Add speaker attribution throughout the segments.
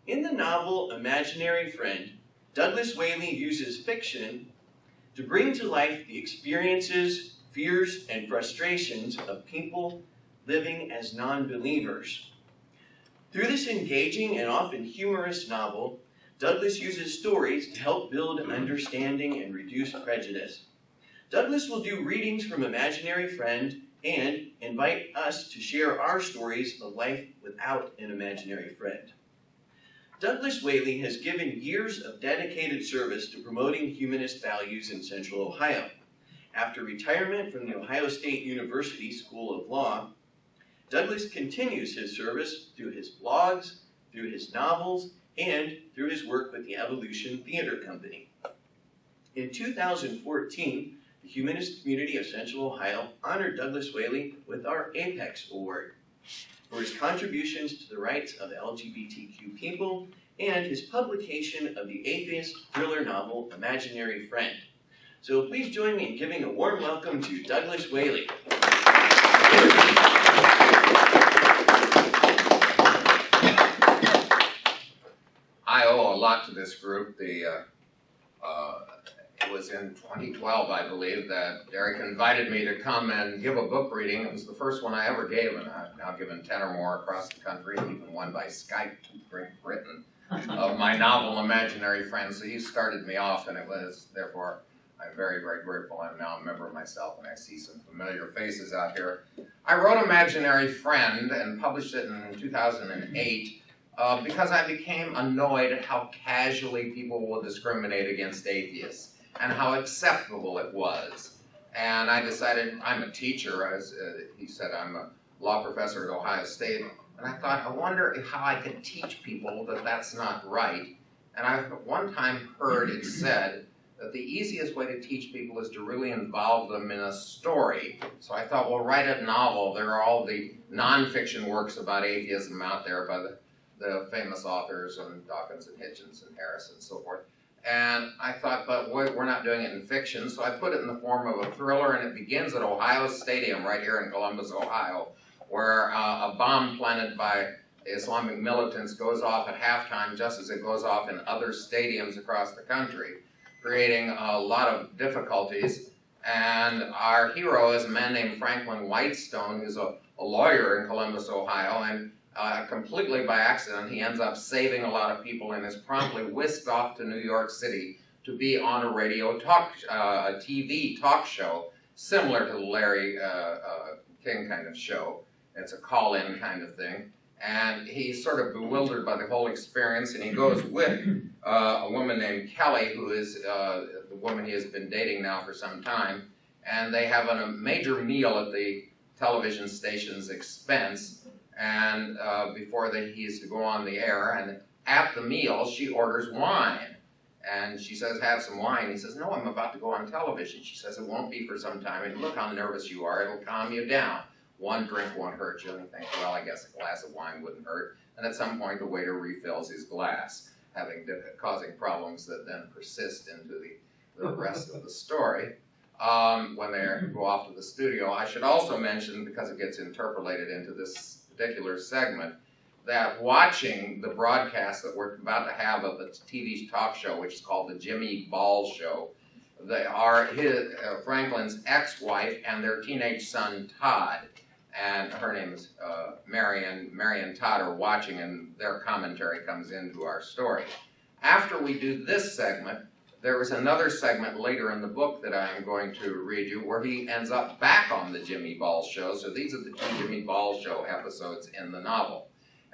Speaker 1: In the novel Imaginary Friend, Douglas Whaley uses fiction to bring to life the experiences, fears, and frustrations of people living as non-believers. Through this engaging and often humorous novel, Douglas uses stories to help build understanding and reduce prejudice. Douglas will do readings from Imaginary Friend and invite us to share our stories of life without an imaginary friend. Douglas Whaley has given years of dedicated service to promoting humanist values in Central Ohio. After retirement from the Ohio State University School of Law, Douglas continues his service through his blogs, through his novels, and through his work with the Evolution Theater Company. In 2014, the humanist community of Central Ohio honored Douglas Whaley with our Apex Award for his contributions to the rights of LGBTQ people and his publication of the atheist thriller novel Imaginary Friend. So please join me in giving a warm welcome to Douglas Whaley.
Speaker 2: I owe a lot to this group. It was in 2012, I believe, that Derek invited me to come and give a book reading. It was the first one I ever gave, and I've now given 10 or more across the country, and even one by Skype to Great Britain, of my novel Imaginary Friend. So he started me off, and it was, therefore, I'm very, very grateful. I'm now a member myself, and I see some familiar faces out here. I wrote Imaginary Friend and published it in 2008. Because I became annoyed at how casually people will discriminate against atheists and how acceptable it was. And I decided, I'm a teacher, as he said, I'm a law professor at Ohio State, and I thought, I wonder how I could teach people that that's not right. And I one time heard it said that the easiest way to teach people is to really involve them in a story. So I thought, well, write a novel. There are all the nonfiction works about atheism out there by the famous authors and Dawkins and Hitchens and Harris and so forth. And I thought, but we're not doing it in fiction, so I put it in the form of a thriller, and it begins at Ohio Stadium right here in Columbus, Ohio, where a bomb planted by Islamic militants goes off at halftime just as it goes off in other stadiums across the country, creating a lot of difficulties. And our hero is a man named Franklin Whitestone, who's a lawyer in Columbus, Ohio, and completely by accident, he ends up saving a lot of people and is promptly whisked off to New York City to be on a a TV talk show, similar to the Larry King kind of show. It's a call-in kind of thing. And he's sort of bewildered by the whole experience, and he goes with a woman named Kelly, who is the woman he has been dating now for some time, and they have a major meal at the television station's expense. And before he is to go on the air, and at the meal, she orders wine. And she says, have some wine. He says, no, I'm about to go on television. She says, it won't be for some time. And look how nervous you are. It'll calm you down. One drink won't hurt you. And you think, well, I guess a glass of wine wouldn't hurt. And at some point, the waiter refills his glass, causing problems that then persist into the rest of the story. When they go off to the studio, I should also mention, because it gets interpolated into this particular segment, that watching the broadcast that we're about to have of the TV talk show, which is called the Jimmy Ball Show, they are Franklin's ex-wife and their teenage son Todd, and her name is Mary and Todd are watching, and their commentary comes into our story. After we do this segment, there is another segment later in the book that I am going to read you where he ends up back on the Jimmy Ball Show. So these are the two Jimmy Ball Show episodes in the novel.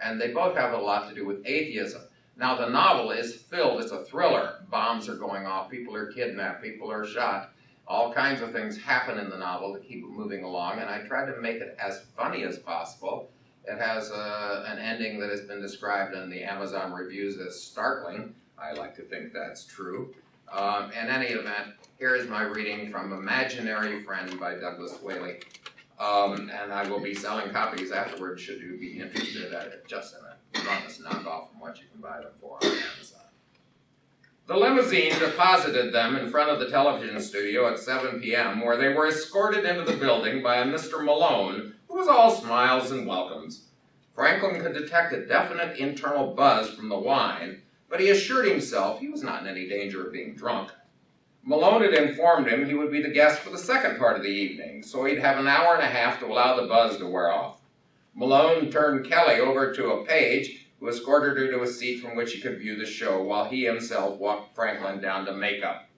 Speaker 2: And they both have a lot to do with atheism. Now the novel is filled, it's a thriller. Bombs are going off, people are kidnapped, people are shot. All kinds of things happen in the novel to keep it moving along, and I tried to make it as funny as possible. It has an ending that has been described in the Amazon reviews as startling. I like to think that's true. In any event, here is my reading from Imaginary Friend by Douglas Whaley. And I will be selling copies afterwards should you be interested at it, just in a enormous knockoff from what you can buy them for on Amazon. The limousine deposited them in front of the television studio at 7 p.m., where they were escorted into the building by a Mr. Malone, who was all smiles and welcomes. Franklin could detect a definite internal buzz from the wine, but he assured himself he was not in any danger of being drunk. Malone had informed him he would be the guest for the second part of the evening, so he'd have an hour and a half to allow the buzz to wear off. Malone turned Kelly over to a page who escorted her to a seat from which he could view the show while he himself walked Franklin down to makeup.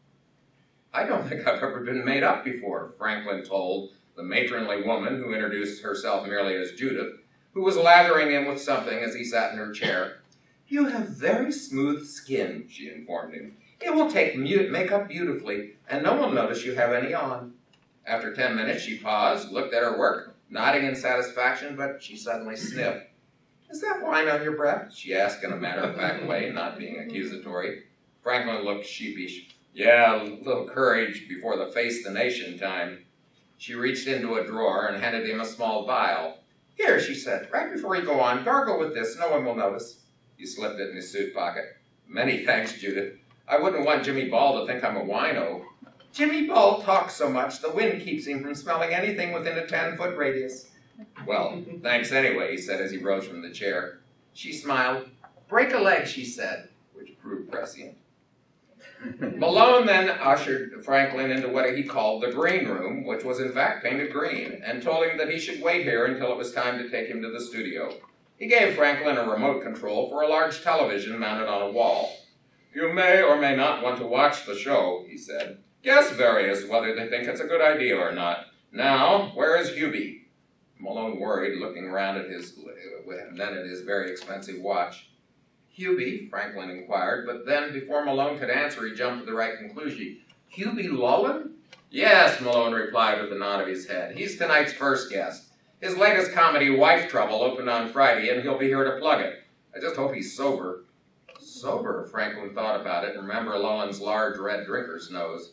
Speaker 2: "I don't think I've ever been made up before," Franklin told the matronly woman who introduced herself merely as Judith, who was lathering him with something as he sat in her chair. "You have very smooth skin," she informed him. "It will take makeup beautifully, and no one will notice you have any on." After 10 minutes, she paused, looked at her work, nodding in satisfaction, but she suddenly sniffed. "Is that wine on your breath?" she asked in a matter-of-fact way, not being accusatory. Franklin looked sheepish. "Yeah, a little courage before the face the nation time." She reached into a drawer and handed him a small vial. "Here," she said, "right before you go on, gargle with this. No one will notice." He slipped it in his suit pocket. "Many thanks, Judith. I wouldn't want Jimmy Ball to think I'm a wino." "Jimmy Ball talks so much, the wind keeps him from smelling anything within a 10-foot radius." "Well, thanks anyway," he said as he rose from the chair. She smiled. "Break a leg," she said, which proved prescient. Malone then ushered Franklin into what he called the green room, which was in fact painted green, and told him that he should wait here until it was time to take him to the studio. He gave Franklin a remote control for a large television mounted on a wall. "You may or may not want to watch the show," he said. "Guess various whether they think it's a good idea or not. Now, where is Hubie?" Malone worried, looking around at his very expensive watch. "Hubie?" Franklin inquired, but then, before Malone could answer, he jumped to the right conclusion. "Hubie Llewellyn?" "Yes," Malone replied with a nod of his head. "He's tonight's first guest. His latest comedy, Wife Trouble, opened on Friday, and he'll be here to plug it. I just hope he's sober." Sober, Franklin thought about it, and remembered Llewellyn's large red drinker's nose.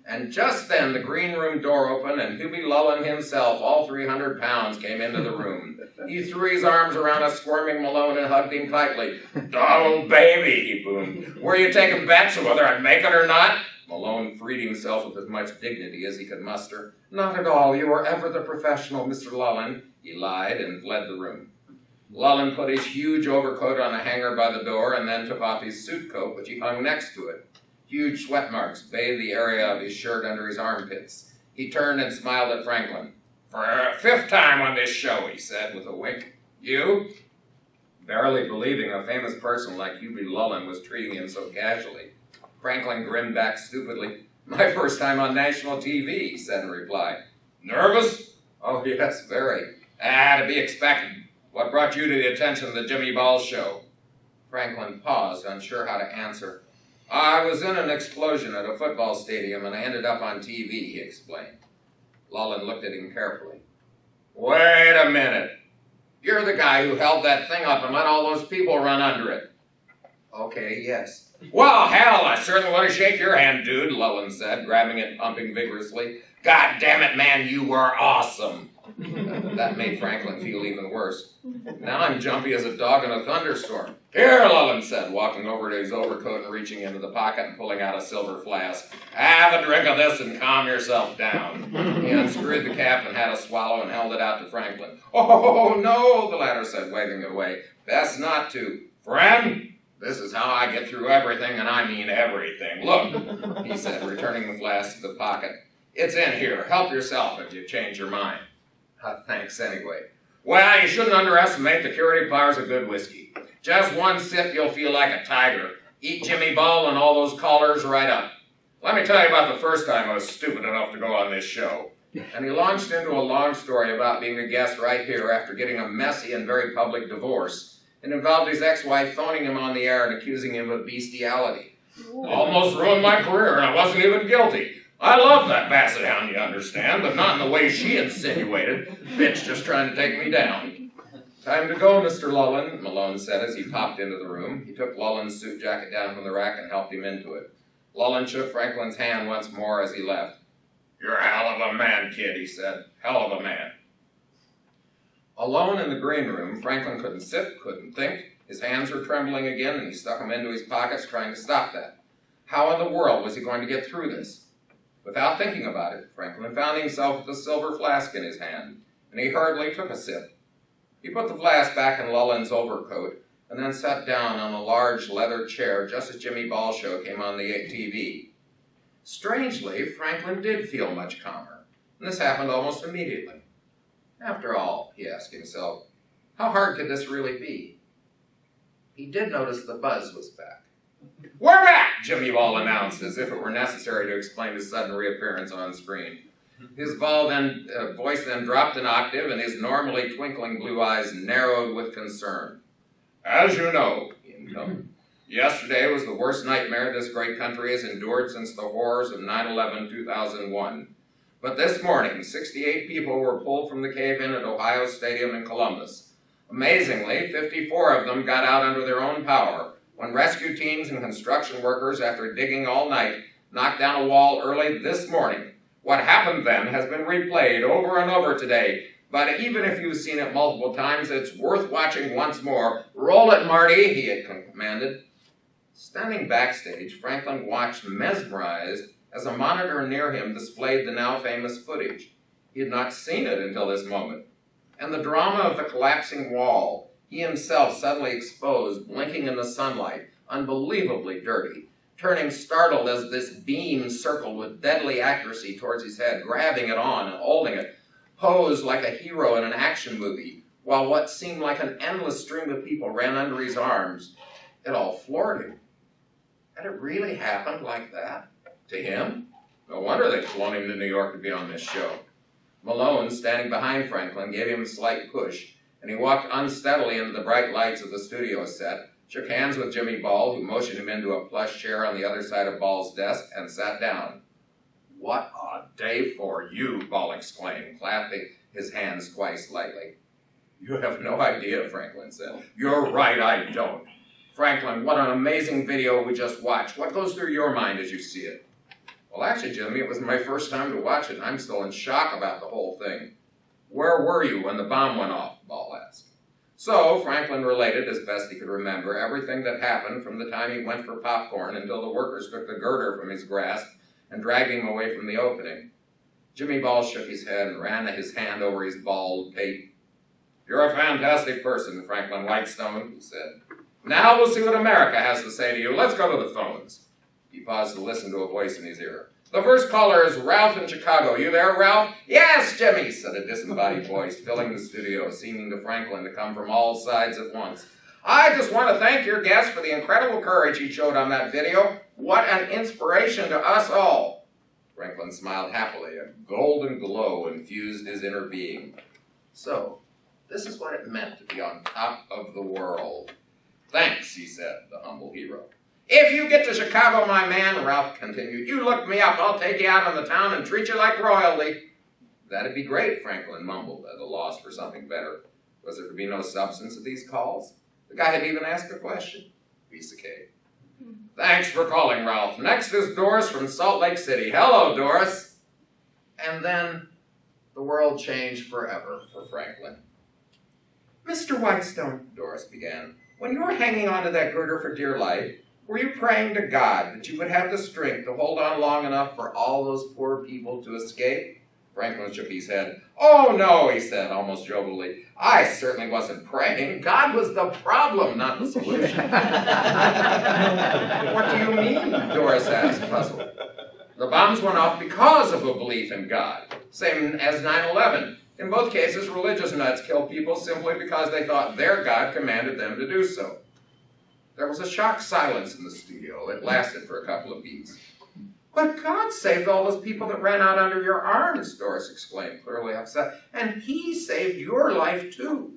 Speaker 2: And just then the green room door opened, and Hubie Llewellyn himself, all 300 pounds, came into the room. He threw his arms around a squirming Malone and hugged him tightly. "Oh, baby," he boomed. "Were you taking bets on whether I'd make it or not?" Malone freed himself with as much dignity as he could muster. "Not at all. You were ever the professional, Mr. Llewellyn," he lied and fled the room. Llewellyn put his huge overcoat on a hanger by the door and then took off his suit coat, which he hung next to it. Huge sweat marks bathed the area of his shirt under his armpits. He turned and smiled at Franklin. "For a 5th time on this show," he said with a wink. "You?" Barely believing a famous person like Hubie Llewellyn was treating him so casually, Franklin grinned back stupidly. "My first time on national TV," he said in reply. "Nervous?" "Oh, yes, very." To be expected. What brought you to the attention of the Jimmy Ball show?" Franklin paused, unsure how to answer. "I was in an explosion at a football stadium and I ended up on TV," he explained. Llewellyn looked at him carefully. "Wait a minute. You're the guy who held that thing up and let all those people run under it." "Okay, yes." "Well, hell, I certainly want to shake your hand, dude," Llewellyn said, grabbing it and pumping vigorously. "God damn it, man, you were awesome." That made Franklin feel even worse. "Now I'm jumpy as a dog in a thunderstorm." "Here," Llewellyn said, walking over to his overcoat and reaching into the pocket and pulling out a silver flask. "Have a drink of this and calm yourself down." He unscrewed the cap and had a swallow and held it out to Franklin. "Oh, no," the latter said, waving it away. "Best not to." "Friend, this is how I get through everything, and I mean everything. Look," he said, returning the flask to the pocket. "It's in here. Help yourself if you change your mind." Thanks anyway. "Well, you shouldn't underestimate the curative powers of good whiskey. Just one sip, you'll feel like a tiger. Eat Jimmy Ball and all those callers right up. Let me tell you about the first time I was stupid enough to go on this show." And he launched into a long story about being a guest right here after getting a messy and very public divorce. It involved his ex-wife phoning him on the air and accusing him of bestiality. "Almost ruined my career, and I wasn't even guilty. I love that basset hound, you understand, but not in the way she insinuated. Bitch just trying to take me down." "Time to go, Mr. Llewellyn," Malone said as he popped into the room. He took Llewellyn's suit jacket down from the rack and helped him into it. Llewellyn shook Franklin's hand once more as he left. "You're a hell of a man, kid," he said. "Hell of a man." Alone in the green room, Franklin couldn't sit, couldn't think. His hands were trembling again, and he stuck them into his pockets trying to stop that. How in the world was he going to get through this? Without thinking about it, Franklin found himself with a silver flask in his hand, and he hurriedly took a sip. He put the flask back in Lullen's overcoat and then sat down on a large leather chair just as Jimmy Ball's show came on the TV. Strangely, Franklin did feel much calmer, and this happened almost immediately. After all, he asked himself, how hard could this really be? He did notice the buzz was back. "We're back," Jimmy Ball announced, as if it were necessary to explain his sudden reappearance on screen. His voice then dropped an octave, and his normally twinkling blue eyes narrowed with concern. "As you know," he intoned, "yesterday was the worst nightmare this great country has endured since the horrors of 9/11/2001. But this morning, 68 people were pulled from the cave-in at Ohio Stadium in Columbus. Amazingly, 54 of them got out under their own power when rescue teams and construction workers, after digging all night, knocked down a wall early this morning. What happened then has been replayed over and over today, but even if you've seen it multiple times, it's worth watching once more. Roll it, Marty," he had commanded. Standing backstage, Franklin watched mesmerized as a monitor near him displayed the now famous footage. He had not seen it until this moment. And the drama of the collapsing wall, he himself suddenly exposed, blinking in the sunlight, unbelievably dirty, turning startled as this beam circled with deadly accuracy towards his head, grabbing it on and holding it, posed like a hero in an action movie, while what seemed like an endless stream of people ran under his arms. It all floored him. Had it really happened like that? To him? No wonder they'd flown him to New York to be on this show. Malone, standing behind Franklin, gave him a slight push, and he walked unsteadily into the bright lights of the studio set, shook hands with Jimmy Ball, who motioned him into a plush chair on the other side of Ball's desk, and sat down. "What a day for you," Ball exclaimed, clapping his hands twice lightly. "You have no idea," Franklin said. "You're right, I don't. Franklin, what an amazing video we just watched. What goes through your mind as you see it?" "Well, actually, Jimmy, it was my first time to watch it, and I'm still in shock about the whole thing." "Where were you when the bomb went off?" Ball asked. So Franklin related, as best he could remember, everything that happened from the time he went for popcorn until the workers took the girder from his grasp and dragged him away from the opening. Jimmy Ball shook his head and ran his hand over his bald pate. "You're a fantastic person, Franklin Whitestone," he said. "Now we'll see what America has to say to you. Let's go to the phones." He paused to listen to a voice in his ear. "The first caller is Ralph in Chicago. You there, Ralph?" "Yes, Jimmy," said a disembodied voice, filling the studio, seeming to Franklin to come from all sides at once. "I just want to thank your guest for the incredible courage he showed on that video. What an inspiration to us all." Franklin smiled happily. A golden glow infused his inner being. So, this is what it meant to be on top of the world. "Thanks," he said, the humble hero. "If you get to Chicago, my man," Ralph continued, "you look me up. I'll take you out on the town and treat you like royalty." "That'd be great," Franklin mumbled, at a loss for something better. Was there to be no substance to these calls? The guy had even asked a question. Piece of cake. "Thanks for calling, Ralph. Next is Doris from Salt Lake City. Hello, Doris." And then the world changed forever for Franklin. "Mr. Whitestone," Doris began, "when you were hanging onto that girder for dear life, were you praying to God that you would have the strength to hold on long enough for all those poor people to escape?" Franklin shook his head. "Oh, no," he said, almost jovially. "I certainly wasn't praying. God was the problem, not the solution." "What do you mean?" Doris asked, puzzled. "The bombs went off because of a belief in God, same as 9/11. In both cases, religious nuts killed people simply because they thought their God commanded them to do so." There was a shocked silence in the studio. It lasted for a couple of beats. "But God saved all those people that ran out under your arms," Doris exclaimed, clearly upset. "And he saved your life, too."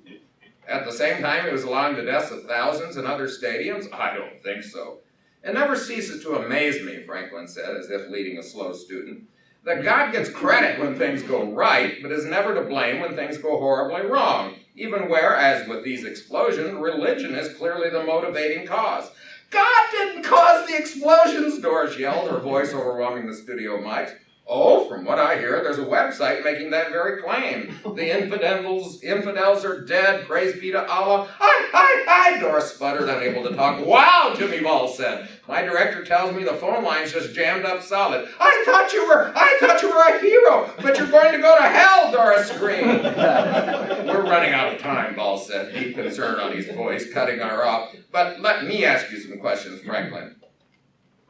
Speaker 2: "At the same time, he was allowing the deaths of thousands in other stadiums? I don't think so." "It never ceases to amaze me," Franklin said, as if leading a slow student, "that God gets credit when things go right, but is never to blame when things go horribly wrong, even where, as with these explosions, religion is clearly the motivating cause." "God didn't cause the explosions," Doris yelled, her voice overwhelming the studio mics. Oh, from what I hear, there's a website making that very claim. The infidels are dead, praise be to Allah. Hi, Doris sputtered, unable to talk. Wow, Jimmy Ball said. My director tells me the phone line's just jammed up solid. I thought you were a hero, but you're going to go to hell, Doris screamed. We're running out of time, Ball said, deep concern on his voice, cutting her off. But let me ask you some questions, Franklin.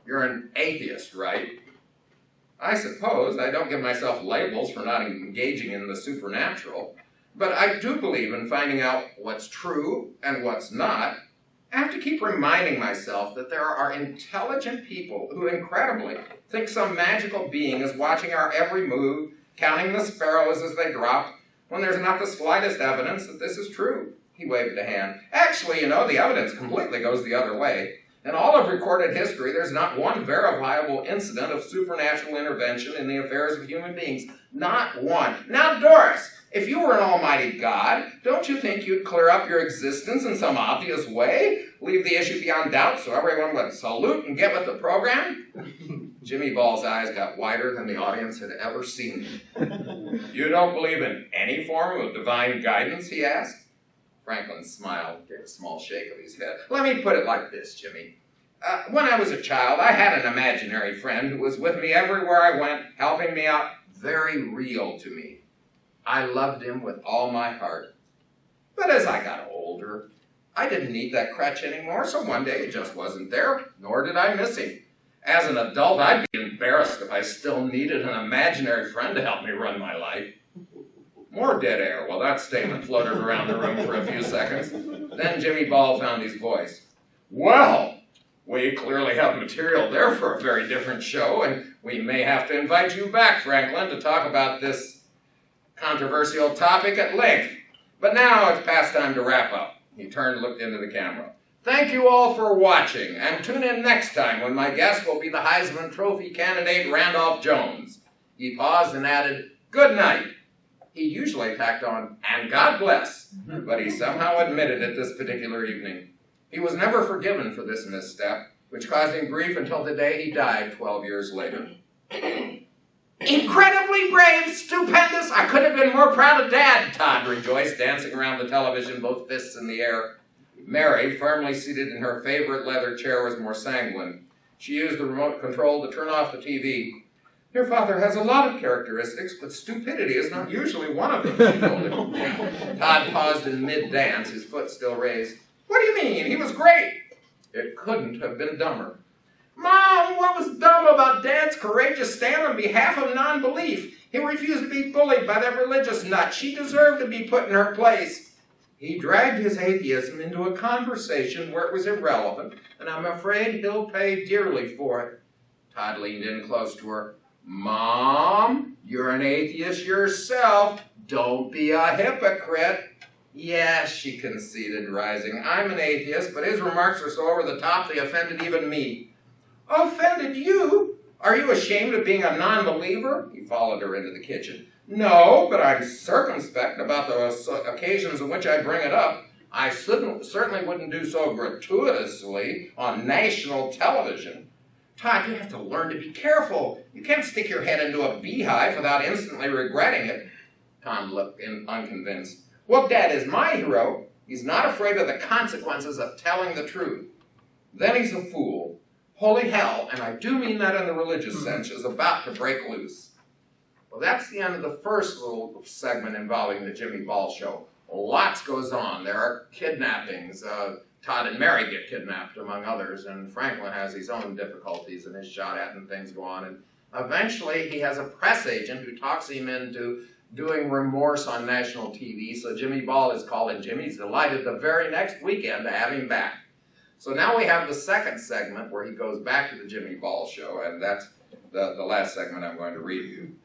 Speaker 2: You're an atheist, right? I suppose I don't give myself labels for not engaging in the supernatural, but I do believe in finding out what's true and what's not. I have to keep reminding myself that there are intelligent people who incredibly think some magical being is watching our every move, counting the sparrows as they drop, when there's not the slightest evidence that this is true. He waved a hand. Actually, the evidence completely goes the other way. In all of recorded history, there's not one verifiable incident of supernatural intervention in the affairs of human beings. Not one. Now, Doris, if you were an almighty God, don't you think you'd clear up your existence in some obvious way? Leave the issue beyond doubt so everyone would salute and get with the program? Jimmy Ball's eyes got wider than the audience had ever seen them. You don't believe in any form of divine guidance, he asked. Franklin smiled, gave a small shake of his head. Let me put it like this, Jimmy. When I was a child, I had an imaginary friend who was with me everywhere I went, helping me out, very real to me. I loved him with all my heart. But as I got older, I didn't need that crutch anymore, so one day it just wasn't there, nor did I miss him. As an adult, I'd be embarrassed if I still needed an imaginary friend to help me run my life. More dead air while that statement floated around the room for a few seconds. Then Jimmy Ball found his voice. Well, we clearly have material there for a very different show, and we may have to invite you back, Franklin, to talk about this controversial topic at length. But now it's past time to wrap up. He turned and looked into the camera. Thank you all for watching, and tune in next time when my guest will be the Heisman Trophy candidate Randolph Jones. He paused and added, good night. He usually tacked on, and God bless, but he somehow admitted it this particular evening. He was never forgiven for this misstep, which caused him grief until the day he died 12 years later. Incredibly brave, stupendous, I could have been more proud of Dad, Todd rejoiced, dancing around the television, both fists in the air. Mary, firmly seated in her favorite leather chair, was more sanguine. She used the remote control to turn off the TV. Your father has a lot of characteristics, but stupidity is not usually one of them, she told him. Todd paused in mid-dance, his foot still raised. What do you mean? He was great. It couldn't have been dumber. Mom, what was dumb about Dad's courageous stand on behalf of non-belief? He refused to be bullied by that religious nut. She deserved to be put in her place. He dragged his atheism into a conversation where it was irrelevant, and I'm afraid he'll pay dearly for it. Todd leaned in close to her. Mom, you're an atheist yourself. Don't be a hypocrite. Yes, she conceded, rising. I'm an atheist, but his remarks are so over the top they offended even me. Offended you? Are you ashamed of being a non-believer? He followed her into the kitchen. No, but I'm circumspect about the occasions in which I bring it up. I certainly wouldn't do so gratuitously on national television. Todd, you have to learn to be careful. You can't stick your head into a beehive without instantly regretting it. Tom looked unconvinced. Well, Dad is my hero. He's not afraid of the consequences of telling the truth. Then he's a fool. Holy hell, and I do mean that in the religious sense, is about to break loose. Well, that's the end of the first little segment involving the Jimmy Ball Show. Lots goes on. There are kidnappings. Todd and Mary get kidnapped, among others, and Franklin has his own difficulties and is shot at and things go on. And eventually he has a press agent who talks him into doing Remorse on national TV, so Jimmy Ball is called, and Jimmy's delighted the very next weekend to have him back. So now we have the second segment where he goes back to the Jimmy Ball Show, and that's the last segment I'm going to read you.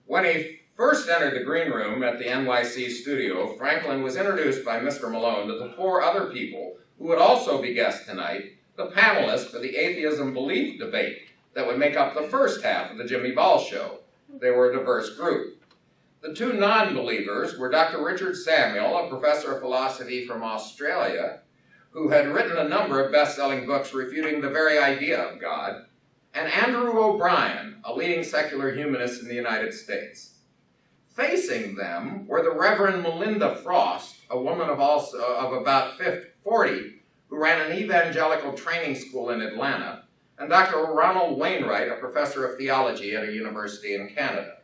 Speaker 2: When he first entered the green room at the NYC studio, Franklin was introduced by Mr. Malone to the four other people who would also be guests tonight, the panelists for the atheism belief debate that would make up the first half of the Jimmy Ball Show. They were a diverse group. The two non-believers were Dr. Richard Samuel, a professor of philosophy from Australia, who had written a number of best-selling books refuting the very idea of God, and Andrew O'Brien, a leading secular humanist in the United States. Facing them were the Reverend Melinda Frost, a woman of about 40, who ran an evangelical training school in Atlanta, and Dr. Ronald Wainwright, a professor of theology at a university in Canada.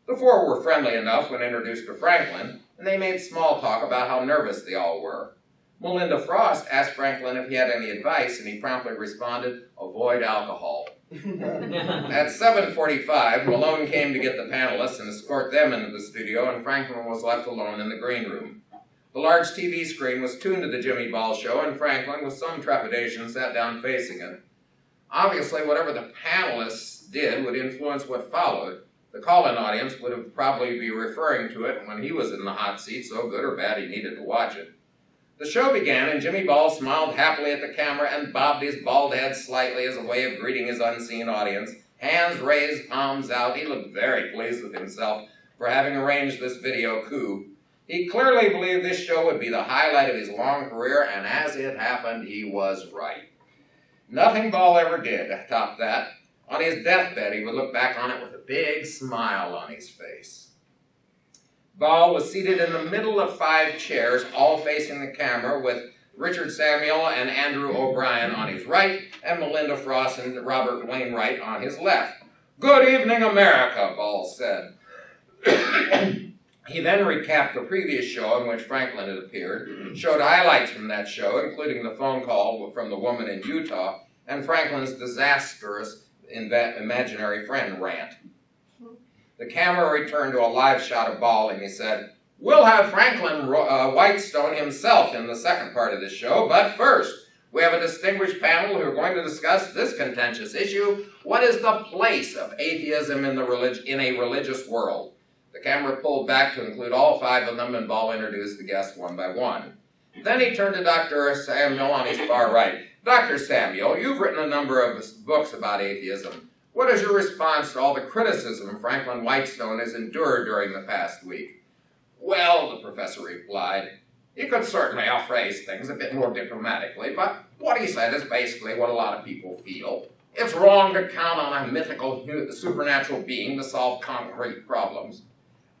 Speaker 2: The four were friendly enough when introduced to Franklin, and they made small talk about how nervous they all were. Melinda Frost asked Franklin if he had any advice, and he promptly responded, "Avoid alcohol." At 7:45, Malone came to get the panelists and escort them into the studio, and Franklin was left alone in the green room. The large TV screen was tuned to the Jimmy Ball show, and Franklin, with some trepidation, sat down facing it. Obviously, whatever the panelists did would influence what followed. The call-in audience would have probably be referring to it when he was in the hot seat, so good or bad he needed to watch it. The show began, and Jimmy Ball smiled happily at the camera and bobbed his bald head slightly as a way of greeting his unseen audience. Hands raised, palms out. He looked very pleased with himself for having arranged this video coup. He clearly believed this show would be the highlight of his long career, and as it happened, he was right. Nothing Ball ever did top that. On his deathbed, he would look back on it with a big smile on his face. Ball was seated in the middle of 5 chairs, all facing the camera, with Richard Samuel and Andrew O'Brien on his right, and Melinda Frost and Robert Wainwright on his left. "Good evening, America," Ball said. He then recapped the previous show in which Franklin had appeared, showed highlights from that show, including the phone call from the woman in Utah, and Franklin's disastrous imaginary friend rant. The camera returned to a live shot of Ball, and he said, "We'll have Franklin Whitestone himself in the second part of this show, but first, we have a distinguished panel who are going to discuss this contentious issue: what is the place of atheism in a religious world?" The camera pulled back to include all 5 of them, and Ball introduced the guests one by one. Then he turned to Dr. Samuel on his far right. "Dr. Samuel, you've written a number of books about atheism. What is your response to all the criticism Franklin Whitestone has endured during the past week?" "Well," the professor replied, "he could certainly have phrased things a bit more diplomatically, but what he said is basically what a lot of people feel. It's wrong to count on a mythical supernatural being to solve concrete problems."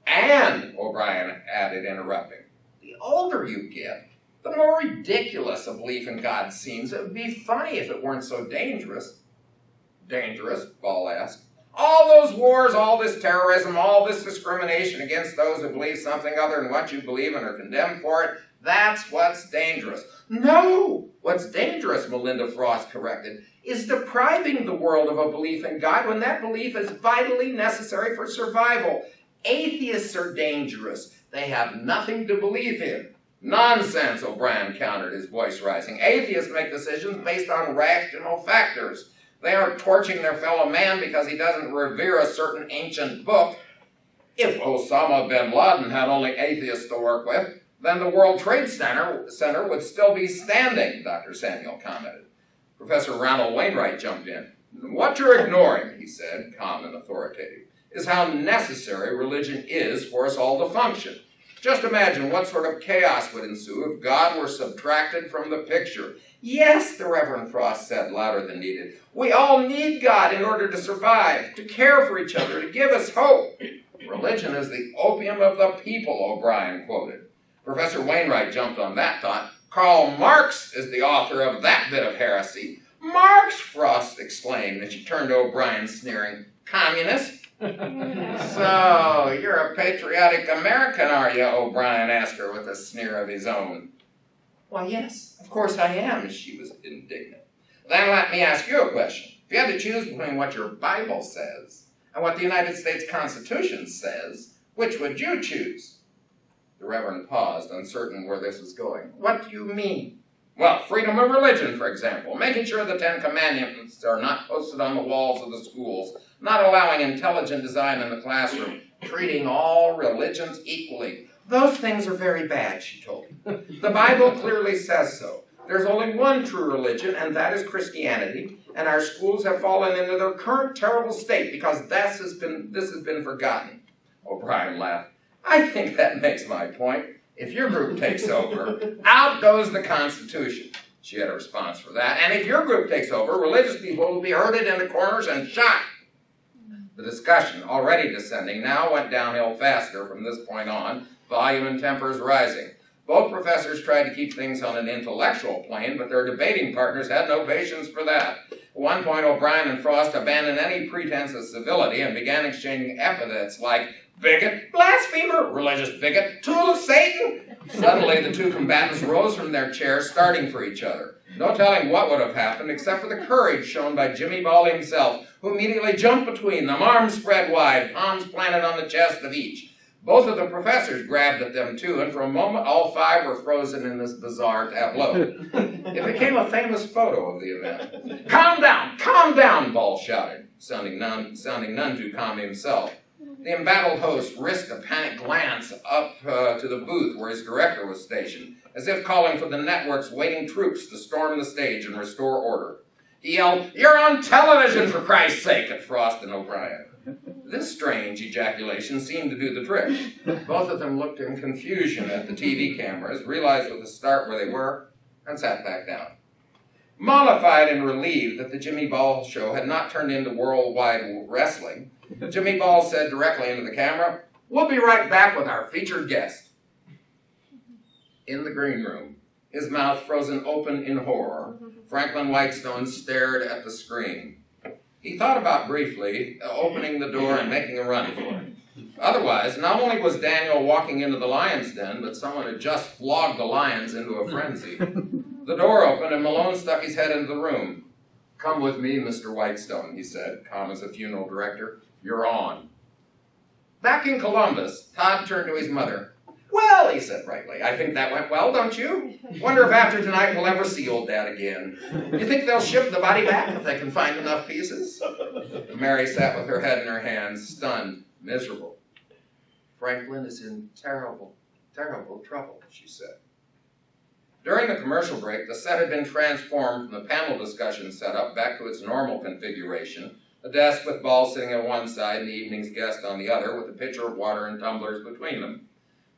Speaker 2: "And," O'Brien added, interrupting, "the older you get, the more ridiculous a belief in God seems. It would be funny if it weren't so dangerous." "Dangerous?" Ball asked. "All those wars, all this terrorism, all this discrimination against those who believe something other than what you believe and are condemned for it, that's what's dangerous." "No! What's dangerous," Melinda Frost corrected, "is depriving the world of a belief in God when that belief is vitally necessary for survival. Atheists are dangerous. They have nothing to believe in." "Nonsense," O'Brien countered, his voice rising. "Atheists make decisions based on rational factors. They aren't torching their fellow man because he doesn't revere a certain ancient book. If Osama bin Laden had only atheists to work with, then the World Trade Center would still be standing," Dr. Samuel commented. Professor Ronald Wainwright jumped in. "What you're ignoring," he said, calm and authoritative, "is how necessary religion is for us all to function. Just imagine what sort of chaos would ensue if God were subtracted from the picture." "Yes," the Reverend Frost said, louder than needed, "we all need God in order to survive, to care for each other, to give us hope." "Religion is the opium of the people," O'Brien quoted. Professor Wainwright jumped on that thought. "Karl Marx is the author of that bit of heresy." "Marx!" Frost exclaimed, and she turned to O'Brien, sneering. "Communist?" "So, you're a patriotic American, are you?" O'Brien asked her with a sneer of his own. "Why, yes, of course I am," she was indignant. "Then let me ask you a question. If you had to choose between what your Bible says and what the United States Constitution says, which would you choose?" The Reverend paused, uncertain where this was going. "What do you mean?" "Well, freedom of religion, for example, making sure the 10 Commandments are not posted on the walls of the schools, not allowing intelligent design in the classroom, treating all religions equally. Those things are very bad," she told him. "The Bible clearly says so. There's only one true religion, and that is Christianity, and our schools have fallen into their current terrible state because this has been forgotten." O'Brien laughed. "I think that makes my point. If your group takes over, out goes the Constitution. She had a response for that. And if your group takes over, religious people will be herded into corners and shot. The discussion, already descending, now went downhill faster from this point on, volume and tempers rising. Both professors tried to keep things on an intellectual plane, but their debating partners had no patience for that. At one point, O'Brien and Frost abandoned any pretense of civility and began exchanging epithets like bigot, blasphemer, religious bigot, tool of Satan. Suddenly, the two combatants rose from their chairs, starting for each other. No telling what would have happened, except for the courage shown by Jimmy Ball himself, who immediately jumped between them, arms spread wide, palms planted on the chest of each. Both of the professors grabbed at them too, and for a moment all five were frozen in this bizarre tableau. It became a famous photo of the event. Calm down, Ball shouted, sounding none too calm himself. The embattled host risked a panicked glance up to the booth where his director was stationed, as if calling for the network's waiting troops to storm the stage and restore order. He yelled, "You're on television, for Christ's sake," at Frost and O'Brien. This strange ejaculation seemed to do the trick. Both of them looked in confusion at the TV cameras, realized with a start where they were, and sat back down. Mollified and relieved that the Jimmy Ball show had not turned into worldwide wrestling, Jimmy Ball said directly into the camera, "We'll be right back with our featured guest." In the green room, his mouth frozen open in horror, Franklin Whitestone stared at the screen. He thought about briefly opening the door and making a run for it. Otherwise, not only was Daniel walking into the lion's den, but someone had just flogged the lions into a frenzy. The door opened and Malone stuck his head into the room. "Come with me, Mr. Whitestone," he said, calm as a funeral director. "You're on." Back in Columbus, Todd turned to his mother. "Well," he said brightly, "I think that went well, don't you? Wonder if after tonight we'll ever see old Dad again. You think they'll ship the body back if they can find enough pieces?" Mary sat with her head in her hands, stunned, miserable. "Franklin is in terrible, terrible trouble," she said. During the commercial break, the set had been transformed from the panel discussion setup back to its normal configuration, a desk with Ball sitting on one side and the evening's guest on the other, with a pitcher of water and tumblers between them.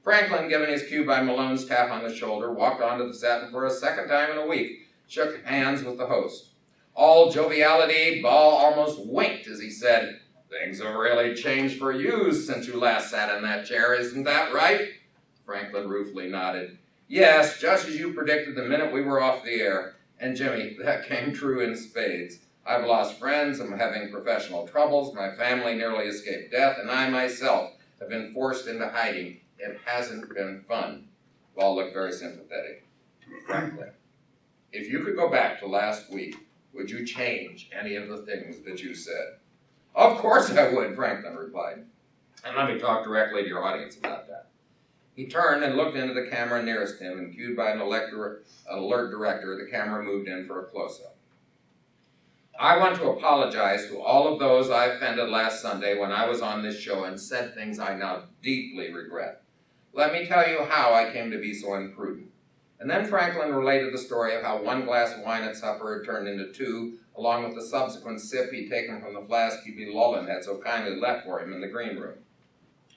Speaker 2: Franklin, given his cue by Malone's tap on the shoulder, walked onto the set and for a second time in a week shook hands with the host. All joviality, Ball almost winked as he said, "Things have really changed for you since you last sat in that chair, isn't that right?" Franklin ruefully nodded. "Yes, just as you predicted the minute we were off the air. And Jimmy, that came true in spades. I've lost friends, I'm having professional troubles, my family nearly escaped death, and I myself have been forced into hiding. It hasn't been fun." Ball looked very sympathetic. "Franklin, if you could go back to last week, would you change any of the things that you said?" "Of course I would," Franklin replied. "And let me talk directly to your audience about that." He turned and looked into the camera nearest him, and cued by an alert director, the camera moved in for a close-up. "I want to apologize to all of those I offended last Sunday when I was on this show and said things I now deeply regret. Let me tell you how I came to be so imprudent." And then Franklin related the story of how one glass of wine at supper had turned into two, along with the subsequent sip he'd taken from the flask Hubie Lullen had so kindly left for him in the green room.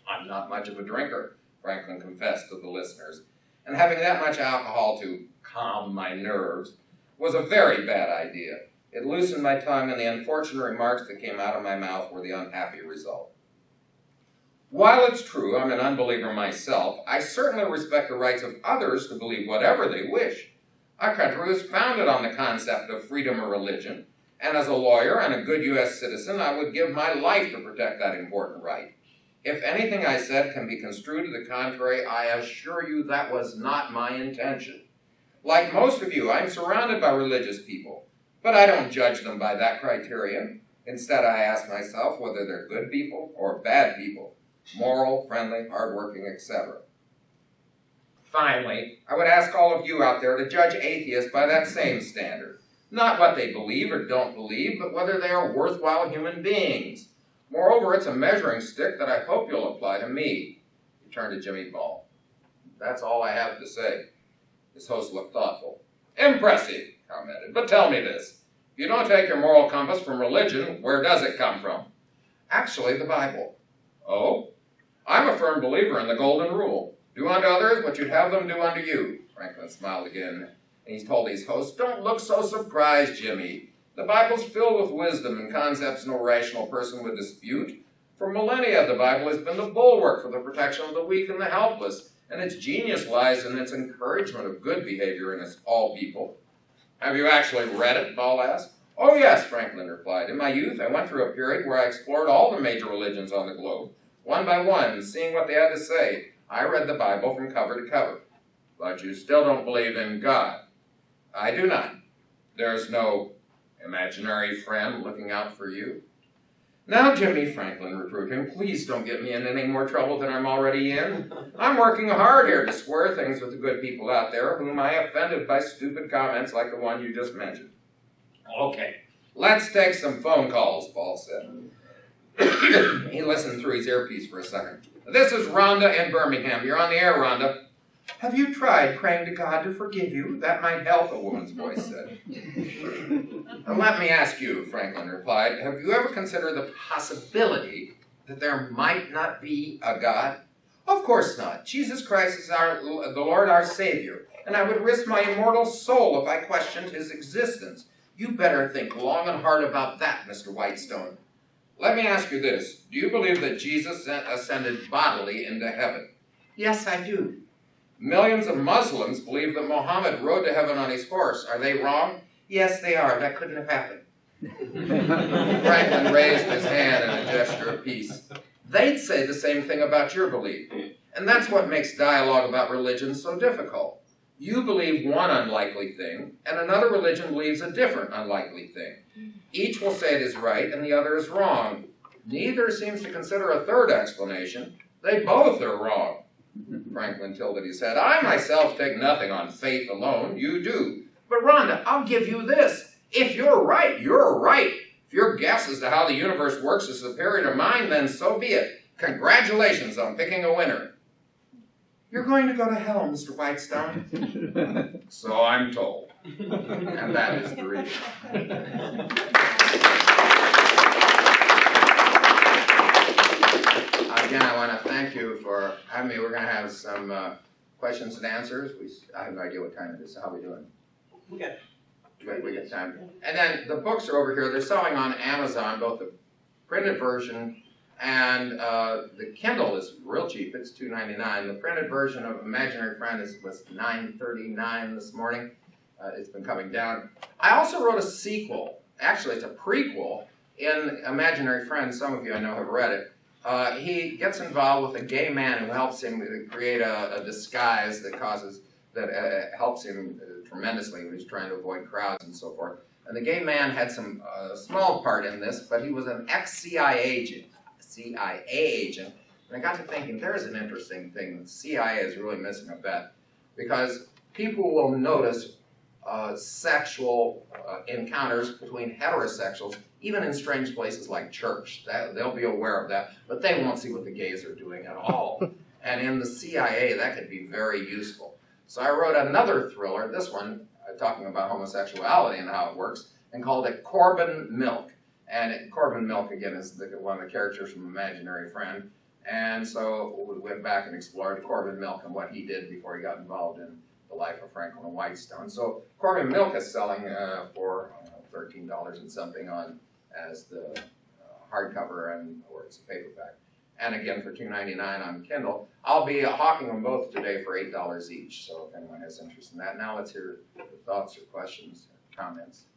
Speaker 2: "I'm not much of a drinker," Franklin confessed to the listeners, "and having that much alcohol to calm my nerves was a very bad idea. It loosened my tongue, and the unfortunate remarks that came out of my mouth were the unhappy result. While it's true I'm an unbeliever myself, I certainly respect the rights of others to believe whatever they wish. Our country was founded on the concept of freedom of religion, and as a lawyer and a good U.S. citizen, I would give my life to protect that important right. If anything I said can be construed to the contrary, I assure you that was not my intention. Like most of you, I'm surrounded by religious people, but I don't judge them by that criterion. Instead, I ask myself whether they're good people or bad people, moral, friendly, hardworking, etc. Finally, I would ask all of you out there to judge atheists by that same standard. Not what they believe or don't believe, but whether they are worthwhile human beings. Moreover, it's a measuring stick that I hope you'll apply to me." He turned to Jimmy Ball. "That's all I have to say." His host looked thoughtful. "Impressive," he commented, "but tell me this. If you don't take your moral compass from religion, where does it come from?" "Actually, the Bible." "Oh? I'm a firm believer in the golden rule. Do unto others what you'd have them do unto you." Franklin smiled again. And he told his host, "Don't look so surprised, Jimmy. The Bible's filled with wisdom and concepts no rational person would dispute. For millennia, the Bible has been the bulwark for the protection of the weak and the helpless, and its genius lies in its encouragement of good behavior in all people." "Have you actually read it?" Paul asked. "Oh yes," Franklin replied. "In my youth, I went through a period where I explored all the major religions on the globe, one by one, seeing what they had to say. I read the Bible from cover to cover." "But you still don't believe in God." "I do not. There's no imaginary friend looking out for you." "Now, Jimmy," Franklin reproved him, "please don't get me in any more trouble than I'm already in. I'm working hard here to square things with the good people out there whom I offended by stupid comments like the one you just mentioned." "Okay, let's take some phone calls," Paul said. He listened through his earpiece for a second. "This is Rhonda in Birmingham. You're on the air, Rhonda." "Have you tried praying to God to forgive you? That might help," a woman's voice said. "Let me ask you," Franklin replied, "have you ever considered the possibility that there might not be a God?" "Of course not. Jesus Christ is the Lord our Savior, and I would risk my immortal soul if I questioned his existence." "You better think long and hard about that, Mr. Whitestone." "Let me ask you this. Do you believe that Jesus ascended bodily into heaven?" "Yes, I do." "Millions of Muslims believe that Muhammad rode to heaven on his horse. Are they wrong?" "Yes, they are. That couldn't have happened." Franklin raised his hand in a gesture of peace. "They'd say the same thing about your belief. And that's what makes dialogue about religion so difficult. You believe one unlikely thing, and another religion believes a different unlikely thing. Each will say it is right, and the other is wrong. Neither seems to consider a third explanation. They both are wrong." Franklin tilted his head. "I myself take nothing on faith alone. You do. But Rhonda, I'll give you this. If you're right, you're right. If your guess as to how the universe works is superior to mine, then so be it. Congratulations on picking a winner." "You're going to go to hell, Mr. Whitestone." "So I'm told." And that is the reading. Again, I want to thank you for having me. We're going to have some questions and answers. I have no idea what time it is, so how are we doing?
Speaker 1: We got
Speaker 2: time. And then the books are over here. They're selling on Amazon, both the printed version and the Kindle is real cheap. It's $2.99. The printed version of Imaginary Friend was $9.39 this morning. It's been coming down. I also wrote a sequel. Actually, it's a prequel in Imaginary Friend. Some of you I know have read it. He gets involved with a gay man who helps him create a disguise that helps him tremendously when he's trying to avoid crowds and so forth. And the gay man had some small part in this, but he was an ex-CIA agent. And I got to thinking, there's an interesting thing. The CIA is really missing a bet, because people will notice sexual encounters between heterosexuals, even in strange places like church. They'll be aware of that, but they won't see what the gays are doing at all. And in the CIA, that could be very useful. So I wrote another thriller, this one talking about homosexuality and how it works, and called it Corbin Milk. And Corbin Milk, again, is one of the characters from Imaginary Friend. And so we went back and explored Corbin Milk and what he did before he got involved in the life of Franklin Whitestone. So Corbin Milk is selling for $13 and something as the hardcover, or it's a paperback. And again for $2.99 on Kindle. I'll be hawking them both today for $8 each. So if anyone has interest in that. Now let's hear your thoughts or questions or comments.